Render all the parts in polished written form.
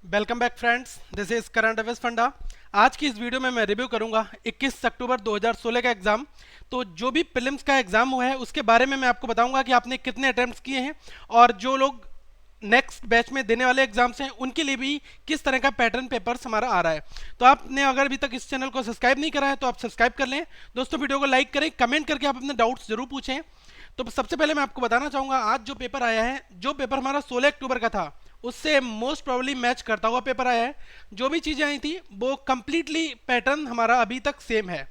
Welcome back friends, this is current affairs funda. आज की इस वीडियो में मैं रिव्यू करूंगा 21 अक्टूबर 2016 का एग्जाम। तो जो भी प्रीलिम्स का एग्जाम हुआ है उसके बारे में मैं आपको बताऊंगा कि आपने कितने अटेम्प्ट्स किए हैं और जो लोग नेक्स्ट बैच में देने वाले एग्जाम्स हैं उनके लिए भी किस तरह का पैटर्न पेपर्स हमारा आ रहा है। तो आपने अगर अभी तक इस चैनल को सब्सक्राइब नहीं करा है तो आप सब्सक्राइब कर लें। दोस्तों, वीडियो को लाइक करें, कमेंट करके आप अपने डाउट्स जरूर पूछें। तो सबसे पहले मैं आपको बताना चाहूंगा आज जो पेपर आया है, जो पेपर हमारा 16 अक्टूबर का था उससे मोस्ट प्रोबेबली मैच करता हुआ पेपर आया है। जो भी चीज़ें आई थी वो कंप्लीटली पैटर्न हमारा अभी तक सेम है।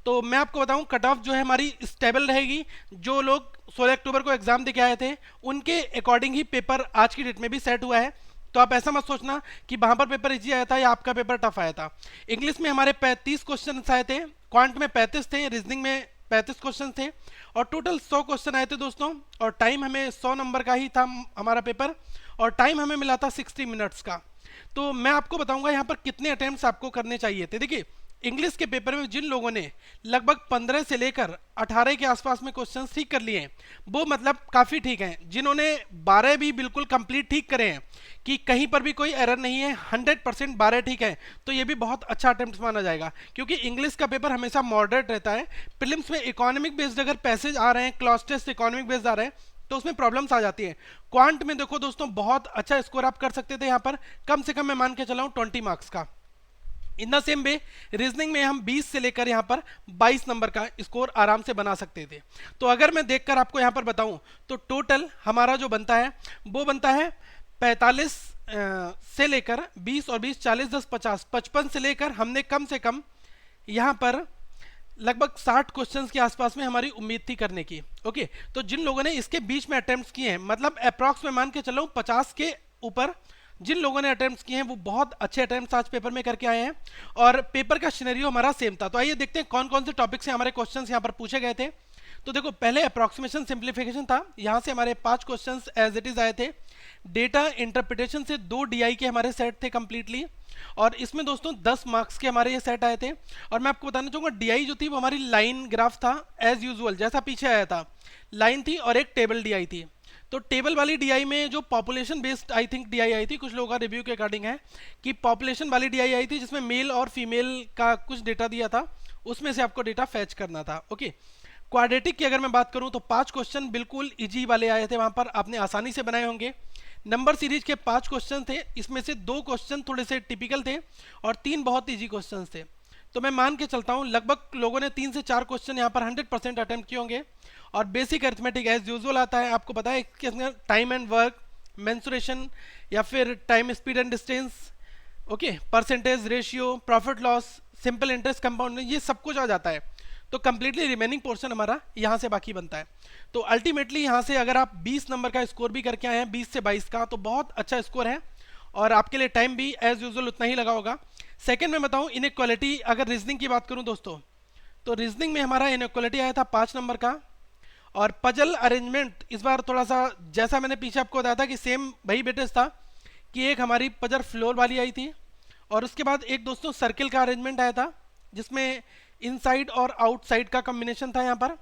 तो मैं आपको बताऊं कट ऑफ जो है हमारी स्टेबल रहेगी। जो लोग 16 अक्टूबर को एग्जाम देके आए थे उनके अकॉर्डिंग ही पेपर आज की डेट में भी सेट हुआ है। तो आप ऐसा मत सोचना कि वहां पर पेपर इजी आया था या आपका पेपर टफ आया था। इंग्लिश में हमारे 35 क्वेश्चन आए थे, क्वांट में 35 थे, रीजनिंग में 35 क्वेश्चन थे और टोटल 100 क्वेश्चन आए थे दोस्तों। और टाइम हमें 100 नंबर का ही था हमारा पेपर और टाइम हमें मिला था 60 मिनट्स का। तो मैं आपको बताऊंगा यहाँ पर कितने अटेम्प्ट्स आपको करने चाहिए थे। देखिए, इंग्लिश के पेपर में जिन लोगों ने लगभग 15 से लेकर 18 के आसपास में क्वेश्चंस ठीक कर लिए हैं वो मतलब काफ़ी ठीक हैं। जिन्होंने 12 भी बिल्कुल कंप्लीट ठीक करे हैं कि कहीं पर भी कोई एरर नहीं है, 100% 12 ठीक है, तो ये भी बहुत अच्छा अटेम्प्ट माना जाएगा क्योंकि इंग्लिश का पेपर हमेशा मॉडरेट रहता है। प्रीलिम्स में इकोनॉमिक बेस्ड अगर पैसेज आ रहे हैं, क्लॉज टेस्ट इकोनॉमिक बेस्ड आ रहे हैं तो उसमें प्रॉब्लम्स आ जाती है। क्वांट में देखो दोस्तों, बहुत अच्छा स्कोर आप कर सकते थे यहाँ पर, कम से कम मैं मान के चला हूँ 20 मार्क्स का। In the same way reasoning में हम 20 से लेकर यहाँ पर 22 नंबर का स्कोर आराम से बना सकते थे। तो अगर मैं देखकर आपको यहाँ पर बताऊं तो टोटल हमारा जो बनता है वो बनता है 45 से लेकर 20 और 20 40 10 50 55 से लेकर हमने कम से कम यहाँ पर लगभग 60 क्वेश्चंस के आसपास में हमारी उम्मीद थी करने की। ओके, तो जिन लोगों ने इसके बीच में अटेम्प्ट्स किए हैं, मतलब अप्रॉक्स में मान के चलो 50 के ऊपर जिन लोगों ने अटेम्प्ट्स किए हैं वो बहुत अच्छे अटेम्प्ट्स आज पेपर में करके आए हैं और पेपर का सिनेरियो हमारा सेम था। तो आइए देखते हैं कौन कौन से टॉपिक से हमारे क्वेश्चंस यहाँ पर पूछे गए थे। तो देखो, पहले अप्रॉक्सीमेशन सिंप्लीफिकेशन था, यहाँ से हमारे 5 क्वेश्चंस एज इट इज आए थे। डेटा इंटरप्रिटेशन से 2 डीआई के हमारे सेट थे कंप्लीटली और इसमें दोस्तों 10 मार्क्स के हमारे ये सेट आए थे। और मैं आपको बताना चाहूंगा डीआई जो थी वो हमारी लाइन ग्राफ था, एज यूजुअल जैसा पीछे आया था लाइन थी और एक टेबल डीआई थी। तो टेबल वाली डीआई में जो population based I think DI आई थी, कुछ लोगों का रिव्यू के अकॉर्डिंग है कि पॉपुलेशन वाली डीआई आई थी जिसमें मेल और फीमेल का कुछ डेटा दिया था, उसमें से आपको डेटा फैच करना था। ओके, क्वाड्रेटिक की अगर मैं बात करूं तो 5 क्वेश्चन बिल्कुल इजी वाले आए थे, वहां पर आपने आसानी से बनाए होंगे। नंबर सीरीज के 5 क्वेश्चन थे, इसमें से 2 क्वेश्चन थोड़े से टिपिकल थे और 3 बहुत इजी क्वेश्चन थे। तो मैं मान के चलता हूं लगभग लोगों ने 3 से 4 क्वेश्चन यहाँ पर 100% अटेम्प्ट किए होंगे। और बेसिक अरिथमेटिक एज यूजुअल आता है, आपको पता है इसके अंदर टाइम एंड वर्क, मेंसुरेशन या फिर time speed and distance, okay, percentage ratio, profit loss, simple interest compound, ये सब कुछ आ जाता है। तो कंप्लीटली रिमेनिंग पोर्शन हमारा यहाँ से बाकी बनता है। तो अल्टीमेटली यहाँ से अगर आप 20 नंबर का स्कोर भी करके आए हैं, 20 से 22 का, तो बहुत अच्छा स्कोर है और आपके लिए टाइम भी एज यूजुअल उतना ही लगा होगा। सेकंड में बताऊँ इनइक्वालिटी, अगर रीजनिंग की बात करूँ दोस्तों तो रीजनिंग में हमारा इनइक्वालिटी आया था 5 नंबर का। और पजल अरेंजमेंट इस बार थोड़ा सा, जैसा मैंने पीछे आपको बताया था कि सेम वही बेटेज था कि एक हमारी पजल फ्लोर वाली आई थी और उसके बाद एक दोस्तों सर्किल का अरेंजमेंट आया था जिसमें इनसाइड और आउटसाइड का कॉम्बिनेशन था यहाँ पर।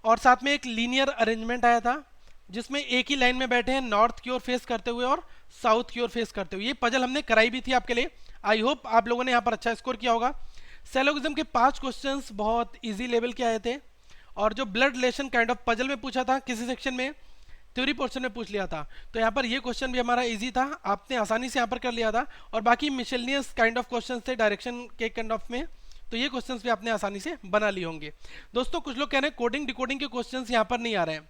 और साथ में एक लीनियर अरेंजमेंट आया था जिसमें एक ही लाइन में बैठे हैं नॉर्थ की ओर फेस करते हुए और साउथ की ओर फेस करते हुए। ये पजल हमने कराई भी थी आपके लिए। आई होप आप लोगों ने यहाँ पर अच्छा स्कोर किया होगा। सेलोगिज्म के 5 क्वेश्चंस बहुत इजी लेवल के आए थे और जो blood relation kind of puzzle में पूछा था किसी सेक्शन में, थ्योरी पोर्शन में पूछ लिया था, तो यहाँ पर ये क्वेश्चन भी हमारा इजी था, आपने आसानी से यहाँ पर कर लिया था। और बाकी मिशेलिनियस काइंड ऑफ क्वेश्चन थे डायरेक्शन के काइंड ऑफ में, तो ये क्वेश्चंस भी आपने आसानी से बना लिए होंगे। दोस्तों, कुछ लोग कह रहे हैं कोडिंग डिकोडिंग के क्वेश्चंस यहाँ पर नहीं आ रहे हैं।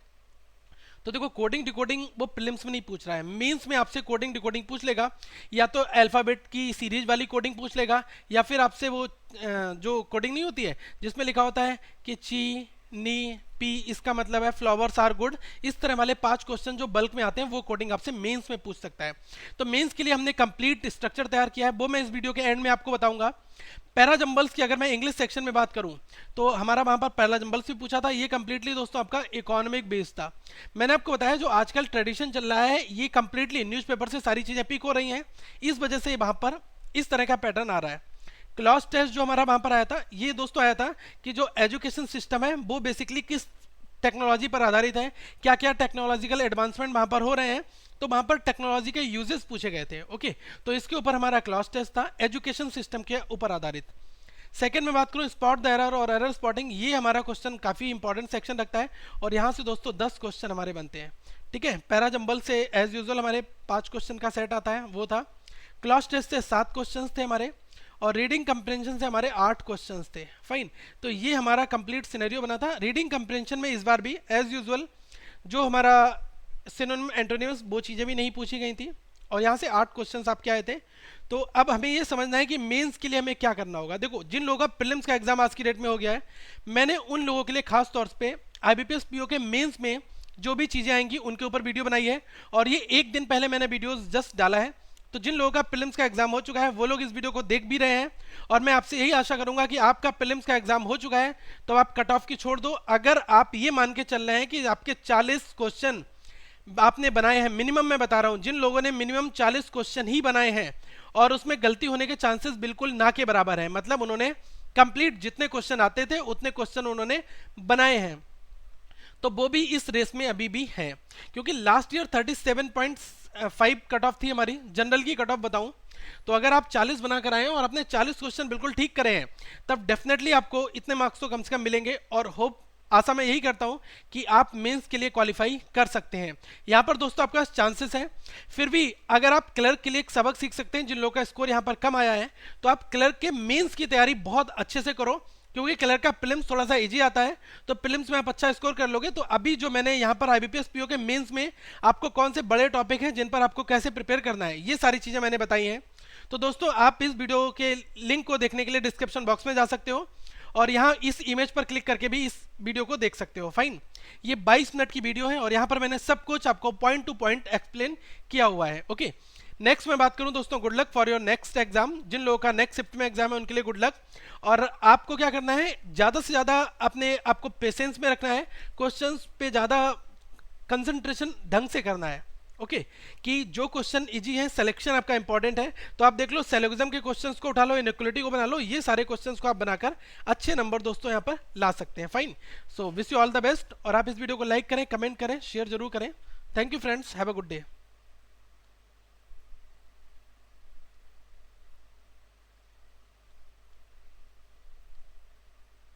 तो देखो, कोडिंग डिकोडिंग वो प्रीलिम्स में नहीं पूछ रहा है, मेंस में आपसे कोडिंग डिकोडिंग पूछ लेगा। या तो अल्फाबेट की सीरीज वाली कोडिंग पूछ लेगा या फिर आपसे वो जो कोडिंग नहीं होती है जिसमें लिखा होता है कि ची नी पी इसका मतलब है फ्लावर्स आर गुड, इस तरह वाले 5 क्वेश्चन जो बल्क में आते हैं वो कोडिंग आपसे मेंस में पूछ सकता है। तो मेंस के लिए हमने कंप्लीट स्ट्रक्चर तैयार किया है, वो मैं इस वीडियो के एंड में आपको बताऊंगा। पैरा जंबल्स की अगर मैं इंग्लिश सेक्शन में बात करूं तो हमारा वहां पर पैरा जंबल्स भी पूछा था। ये कंप्लीटली दोस्तों आपका इकोनॉमिक बेस था। मैंने आपको बताया जो आजकल ट्रेडिशन चल रहा है ये कंप्लीटली न्यूज़पेपर से सारी चीजें पिक हो रही हैं, इस वजह से वहां पर इस तरह का पैटर्न आ रहा है। क्लॉज टेस्ट जो हमारा वहां पर आया था, ये दोस्तों आया था कि जो एजुकेशन सिस्टम है वो बेसिकली किस टेक्नोलॉजी पर आधारित है, क्या क्या टेक्नोलॉजिकल एडवांसमेंट वहां पर हो रहे हैं तो वहां पर टेक्नोलॉजी के यूजेस पूछे गए थे। ओके, तो इसके ऊपर हमारा क्लास टेस्ट था एजुकेशन सिस्टम के ऊपर आधारित। सेकंड में बात करूं स्पॉट द एरर और एरर स्पॉटिंग, ये हमारा क्वेश्चन काफी इंपॉर्टेंट सेक्शन रखता है और यहाँ से दोस्तों 10 क्वेश्चन हमारे बनते हैं। ठीक है, पैरा जंबल से एज यूजुअल हमारे 5 क्वेश्चन का सेट आता है, वो था। क्लास टेस्ट से 7 क्वेश्चन थे हमारे और रीडिंग कंप्रेंशन से हमारे 8 क्वेश्चंस थे। फाइन, तो ये हमारा कंप्लीट सिनेरियो बना था। रीडिंग कंप्रेंशन में इस बार भी एज यूजुअल जो हमारा सिनोनिम एंटोनिम्स वो चीज़ें भी नहीं पूछी गई थी और यहाँ से 8 क्वेश्चंस आपके आए थे। तो अब हमें ये समझना है कि मेंस के लिए हमें क्या करना होगा। देखो, जिन लोगों का प्रीलिम्स का एग्जाम आज की डेट में हो गया है, मैंने उन लोगों के लिए खास तौर पे आईबीपीएस पीओ के मेंस में जो भी चीज़ें आएंगी उनके ऊपर वीडियो बनाई है और ये एक दिन पहले मैंने वीडियोस जस्ट डाला है। तो जिन लोगों का प्रीलिम्स का एग्जाम हो चुका है वो लोग इस वीडियो को देख भी रहे हैं और मैं आपसे यही आशा करूंगा कि आपका प्रीलिम्स का एग्जाम हो चुका है तो आप कट ऑफ की छोड़ दो। अगर आप ये मान के चल रहे हैं कि आपके 40 क्वेश्चन आपने बनाए हैं, मिनिमम मैं बता रहा हूं, जिन लोगों ने मिनिमम 40 क्वेश्चन ही बनाए हैं और उसमें गलती होने के चांसेस बिल्कुल ना के बराबर है, मतलब उन्होंने कंप्लीट जितने क्वेश्चन आते थे उतने क्वेश्चन उन्होंने बनाए हैं, तो वो भी इस रेस में अभी भी हैं। क्योंकि लास्ट ईयर 37.5 कट ऑफ थी हमारी। जनरल की कट ऑफ बताऊं तो अगर आप 40 बनाकर आए हैं और अपने 40 क्वेश्चन बिल्कुल ठीक करे हैं तब डेफिनेटली आपको इतने मार्क्स तो कम से कम मिलेंगे और होप आशा मैं यही करता हूं कि आप मेंस के लिए क्वालिफाई कर सकते हैं। यहां पर दोस्तों आपके पास चांसेस हैं। फिर भी अगर आप क्लर्क के लिए एक सबक सीख सकते हैं, जिन लोगों का स्कोर यहां पर कम आया है, तो आप क्लर्क के मेंस की तैयारी बहुत अच्छे से करो क्योंकि क्लर्क का प्रीलिम्स थोड़ा सा इजी आता है, तो प्रीलिम्स में आप अच्छा स्कोर कर लोगे। तो अभी जो मैंने यहाँ पर आईबीपीएस पीओ के मेंस में आपको कौन से बड़े टॉपिक हैं जिन पर आपको कैसे प्रिपेयर करना है, ये सारी चीज़ें मैंने बताई हैं। तो दोस्तों आप इस वीडियो के लिंक को देखने के लिए डिस्क्रिप्शन बॉक्स में जा सकते हो और यहाँ इस इमेज पर क्लिक करके भी इस वीडियो को देख सकते हो। फाइन, ये 22 मिनट की वीडियो है और यहाँ पर मैंने सब कुछ आपको पॉइंट टू पॉइंट एक्सप्लेन किया हुआ है। ओके, नेक्स्ट मैं बात करूं दोस्तों, good luck for your next exam. जिन लोगों का नेक्स्ट शिफ्ट में एग्जाम है उनके लिए गुड लक। और आपको क्या करना है, ज़्यादा से ज़्यादा अपने आपको पेशेंस में रखना है, क्वेश्चंस पे ज़्यादा कंसंट्रेशन ढंग से करना है। ओके, कि जो क्वेश्चन इजी है, सिलेक्शन आपका इंपॉर्टेंट है, तो आप देख लो सिलोगिज्म के क्वेश्चंस को उठा लो, इनइक्वालिटी को बना लो, ये सारे क्वेश्चंस को आप बनाकर अच्छे नंबर दोस्तों यहाँ पर ला सकते हैं। Fine, so wish you all the best और आप इस वीडियो को लाइक करें, कमेंट करें, शेयर जरूर करें। Thank you friends, have a good day.